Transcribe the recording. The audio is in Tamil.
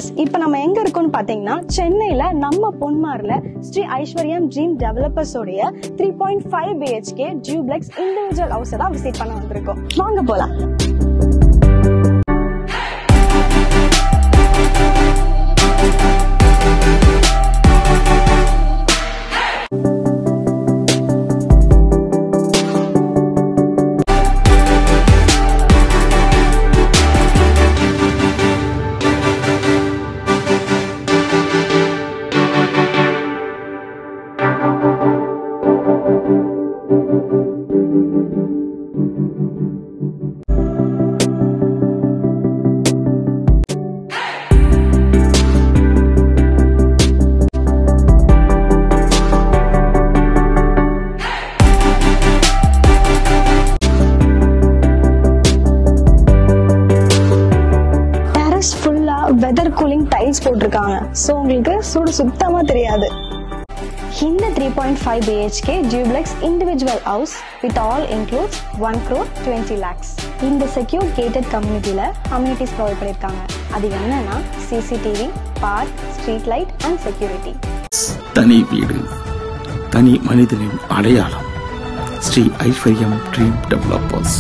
வியூவர்ஸ், இப்போ நம்ம எங்க இருக்கோம்னு பாத்தீங்கன்னா சென்னையில நம்ம பொன்மார்ல ஸ்ரீ ஐஸ்வர்யம் ட்ரீம் டெவலப்பர்ஸ் உடைய 3.5 BHK டியூப்ளெக்ஸ் இண்டிவிஜுவல் ஹவுஸ் தான் விசிட் பண்ண வந்திருக்கோம். வாங்க போலாம். வெதர் கூலிங் டைல்ஸ் போட்டிருக்காங்க. சோ உங்களுக்கு சூடு சுத்தமா தெரியாது. இந்த 3.5 BHK duplex individual house with all includes 1,20 lakhs. இந்த செக்யூர் கேட்டட் கம்யூனிட்டில அம்யூனிட்டிஸ் ப்ரொவைட் பண்ணிருக்காங்க. அது என்னன்னா CCTV, park, street light and security. தனி வீடு, தனி மனிதனின் அடையாளம். ஸ்ரீ ஐஸ்வர்யம் ட்ரீம் டெவலப்பர்ஸ்.